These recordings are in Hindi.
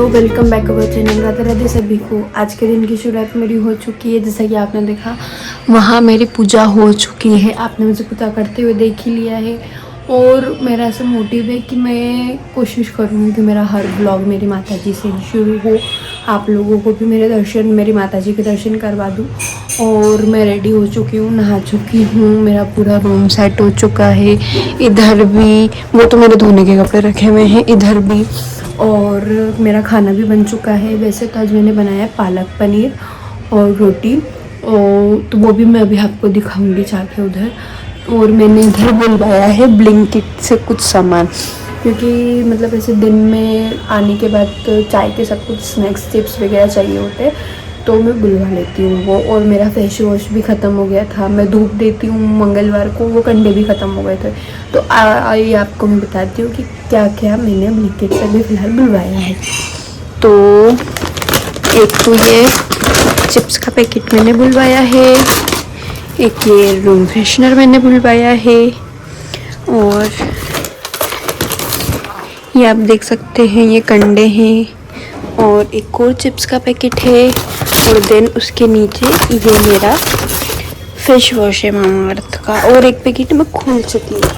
Welcome back our channel. Radhe Radhe सभी को। आज के दिन की शुरुआत मेरी हो चुकी है। जैसा कि आपने देखा वहाँ मेरी पूजा हो चुकी है। आपने मुझे पूजा करते हुए देख ही लिया है। और मेरा ऐसा मोटिव है कि मैं कोशिश करूँगी कि मेरा हर ब्लॉग मेरी माता जी से शुरू हो, आप लोगों को भी मेरी माता जी के दर्शन करवा दूँ। और मैं रेडी हो चुकी हूँ, नहा चुकी हूँ, मेरा पूरा रूम सेट हो चुका है। इधर भी वो तो मेरे धोने के कपड़े रखे हुए हैं, इधर भी। और मेरा खाना भी बन चुका है। वैसे तो आज मैंने बनाया पालक पनीर और रोटी, और तो वो भी मैं अभी आपको दिखाऊंगी जाके उधर। और मैंने इधर बुलवाया है ब्लिंकिट से कुछ सामान, क्योंकि मतलब ऐसे दिन में आने के बाद तो चाय के सब कुछ स्नैक्स चिप्स वगैरह चाहिए होते हैं, तो मैं बुलवा लेती हूँ वो। और मेरा फेस वॉश भी ख़त्म हो गया था। मैं धूप देती हूँ मंगलवार को, वो कंडे भी ख़त्म हो गए थे। तो आइए आपको मैं बताती हूँ कि क्या क्या मैंने ब्लिंकिट से भी फ़िलहाल बुलवाया है। तो एक तो ये चिप्स का पैकेट मैंने बुलवाया है, एक ये रूम फ्रेशनर मैंने बुलवाया है, और ये आप देख सकते हैं ये कंडे हैं, और एक और चिप्स का पैकेट है। और देन उसके नीचे ये मेरा फेस वॉश है मामाअर्थ का, और एक पैकेट मैं खोल चुकी हूँ।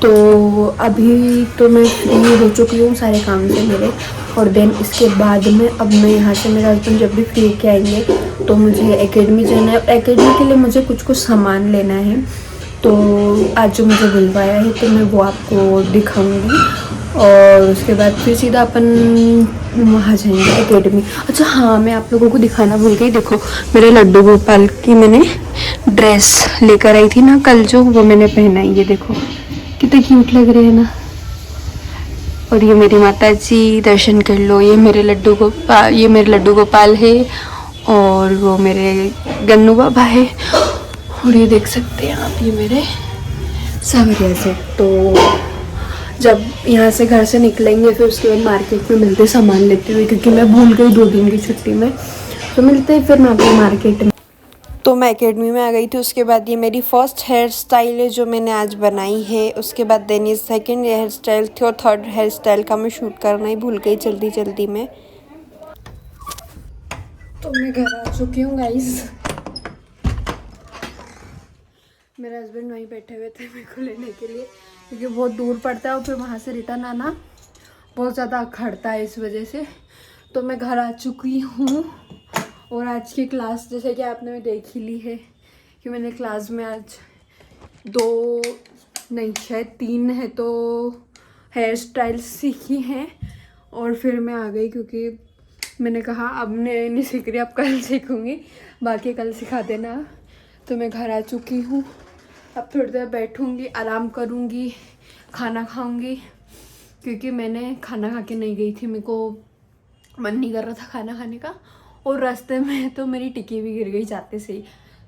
तो अभी तो मैं फ्री हो चुकी हूँ सारे काम से मेरे। और देन इसके बाद में अब मैं यहाँ से, मेरे हस्बैंड जब भी फ्री के आएंगे तो मुझे एकेडमी जाना है। एकेडमी के लिए मुझे कुछ कुछ सामान लेना है, तो आज जो मुझे बुलवाया है तो मैं वो आपको दिखाऊंगी। और उसके बाद फिर सीधा अपन वहाँ जाएंगे एकेडमी। अच्छा हाँ, मैं आप लोगों को दिखाना भूल गई। देखो मेरे लड्डू गोपाल की मैंने ड्रेस लेकर आई थी ना कल, जो वो मैंने पहनाई। ये देखो कितने क्यूट लग रहे हैं ना। और ये मेरी माता जी, दर्शन कर लो। ये मेरे लड्डू गोपाल है, और वो मेरे गन्नू बाबा है। और ये देख सकते हैं आप, ये मेरे सावरिया से। तो जब यहाँ से घर से निकलेंगे फिर उसके बाद मार्केट में मिलते, सामान लेते हुए, क्योंकि मैं भूल गई 2 दिन की छुट्टी में। तो मिलते हैं फिर मैं मार्केट में। तो मैं एकेडमी में आ गई थी। उसके बाद ये मेरी फर्स्ट हेयर स्टाइल है जो मैंने आज बनाई है। उसके बाद देन ये सेकंड हेयर स्टाइल थी, और थर्ड हेयर स्टाइल का मैं शूट करना ही भूल गई जल्दी जल्दी में। तो मैं घर आ चुकी हूँ गाइस। मेरे हस्बैंड वहीं बैठे हुए थे मेरे को लेने के लिए, क्योंकि बहुत दूर पड़ता है और फिर वहाँ से रिटर्न आना बहुत ज़्यादा अखड़ता है, इस वजह से। तो मैं घर आ चुकी हूँ। और आज की क्लास जैसे कि आपने देख ही ली है कि मैंने क्लास में आज 3 है तो हेयर स्टाइल सीखी हैं। और फिर मैं आ गई, क्योंकि मैंने कहा अब मैं नहीं सीख रही, अब कल सीखूँगी, बाकी कल सिखा देना। तो मैं घर आ चुकी हूँ। अब थोड़ी देर बैठूँगी, आराम करूँगी, खाना खाऊँगी, क्योंकि मैंने खाना खा के नहीं गई थी, मेरे को मन नहीं कर रहा था खाना खाने का। और रास्ते में तो मेरी टिक्की भी गिर गई जाते से ही।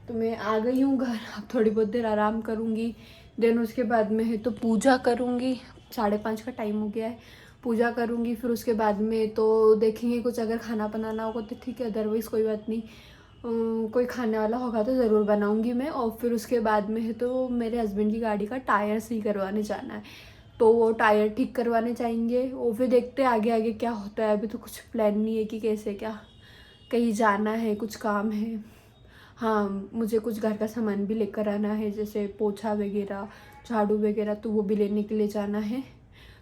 तो मैं आ गई हूँ घर। अब थोड़ी बहुत देर आराम करूँगी, देन उसके बाद में है तो पूजा करूँगी। 5:30 का टाइम हो गया है, पूजा करूँगी। फिर उसके बाद में तो देखेंगे कुछ, अगर खाना बनाना होगा तो ठीक है, अदरवाइज़ कोई बात नहीं। कोई खाने वाला होगा तो ज़रूर बनाऊंगी मैं। और फिर उसके बाद में है तो मेरे हस्बैंड की गाड़ी का टायर सही करवाने जाना है, तो वो टायर ठीक करवाने जाएंगे। और फिर देखते हैं आगे आगे क्या होता है। अभी तो कुछ प्लान नहीं है कि कैसे क्या, कहीं जाना है, कुछ काम है। हाँ, मुझे कुछ घर का सामान भी लेकर आना है, जैसे पोछा वगैरह, झाड़ू वगैरह, तो वो भी लेने के लिए जाना है।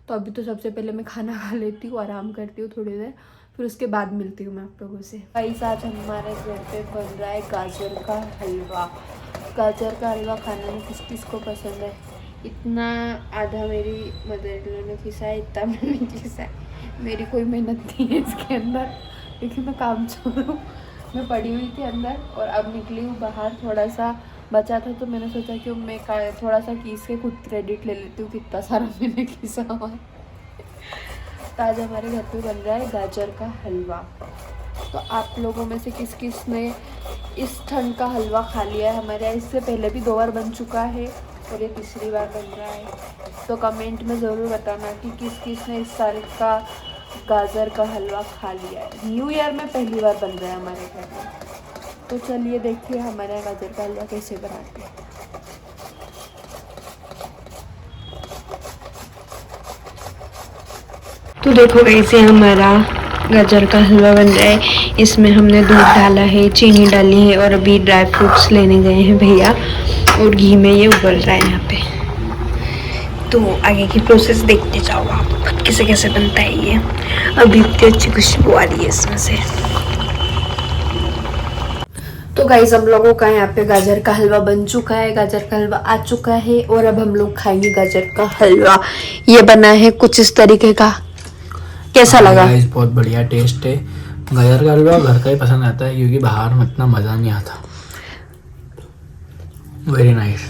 तो अभी तो सबसे पहले मैं खाना खा लेती हूँ, आराम करती हूँ थोड़ी देर, फिर उसके बाद मिलती हूँ मैं आप लोगों से। गाइस आज हमारे घर पे बन रहा है गाजर का हलवा। गाजर का हलवा खाने में किस किस को पसंद है। इतना आधा मेरी मदर इन लॉ ने खिसा है, इतना मैंने खिसा है। मेरी कोई मेहनत नहीं है इसके अंदर, लेकिन मैं काम छोड़ूँ। मैं पड़ी हुई थी अंदर और अब निकली हूँ बाहर। थोड़ा सा बचा था तो मैंने सोचा कि मैं थोड़ा सा कीस के खुद क्रेडिट ले लेती हूँ, कितना सारा मैंने खिसा हुआ है। तो आज हमारे घर पे बन रहा है गाजर का हलवा। तो आप लोगों में से किस किस ने इस ठंड का हलवा खा लिया है। हमारे यहाँ इससे पहले भी 2 बार बन चुका है और ये तीसरी बार बन रहा है। तो कमेंट में ज़रूर बताना कि किस किस ने इस साल का गाजर का हलवा खा लिया है। न्यू ईयर में पहली बार बन रहा है हमारे घर में। तो चलिए देखिए हमारे यहाँ गाजर का हलवा कैसे बनाते हैं। तो देखो ऐसे हमारा गाजर का हलवा बन रहा है। इसमें हमने दूध डाला है, चीनी डाली है और अभी ड्राई फ्रूट्स लेने गए हैं भैया और घी में ये उबल रहा है यहाँ पे। तो आगे की प्रोसेस देखते जाओ आप कैसे कैसे बनता है ये। अभी इतनी अच्छी खुशबू आ रही है इसमें से। तो गाइस हम लोगों का यहाँ पे गाजर का हलवा बन चुका है, गाजर का हलवा आ चुका है और अब हम लोग खाएंगे गाजर का हलवा। ये बना है कुछ इस तरीके का। कैसा लगा? बहुत बढ़िया टेस्ट है। गाजर का हलवा घर का ही पसंद आता है क्योंकि बाहर में इतना मजा नहीं आता। Very nice.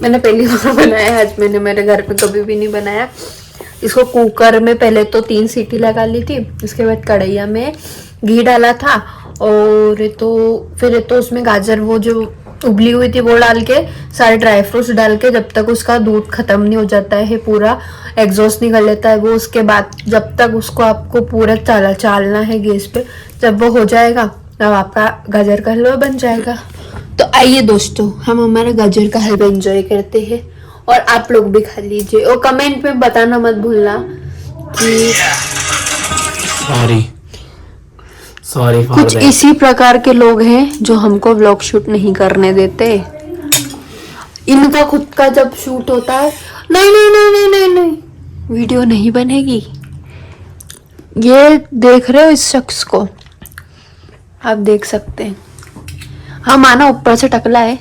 मैंने पहली बार बनाया, आज मैंने मेरे घर पे कभी भी नहीं बनाया। इसको कुकर में पहले तो 3 सीटी लगा ली थी, उसके बाद कढ़ैया में घी डाला था और फिर उसमें गाजर वो जो उबली हुई थी वो डाल के सारे ड्राई फ्रूट्स डाल के जब तक उसका दूध खत्म नहीं हो जाता है, पूरा एग्जॉस्ट निकल लेता है वो, उसके बाद जब तक उसको आपको पूरा चालना है गैस पे, जब वो हो जाएगा तब आपका गाजर का हलवा बन जाएगा। तो आइए दोस्तों हम हमारा गाजर का हलवा एंजॉय करते हैं और आप लोग भी खा लीजिए और कमेंट में बताना मत भूलना कि सॉरी कुछ इसी प्रकार के लोग हैं जो हमको व्लॉग शूट नहीं करने देते। इनका खुद का जब शूट होता है नहीं नहीं नहीं नहीं नहीं नहीं वीडियो नहीं बनेगी। ये देख रहे हो इस शख्स को, आप देख सकते हैं। हाँ माना ऊपर से टकला है,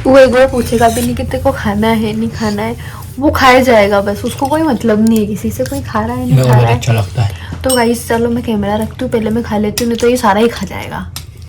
वो एक बार पूछेगा भी नहीं कि तेरे को खाना है नहीं खाना है, वो खाया जाएगा बस, उसको कोई मतलब नहीं है किसी से, कोई खा रहा है नहीं खा रहा है। अच्छा लगता है। तो गाइस चलो मैं कैमरा रखती हूँ, पहले मैं खा लेती हूँ नहीं तो ये सारा ही खा जाएगा।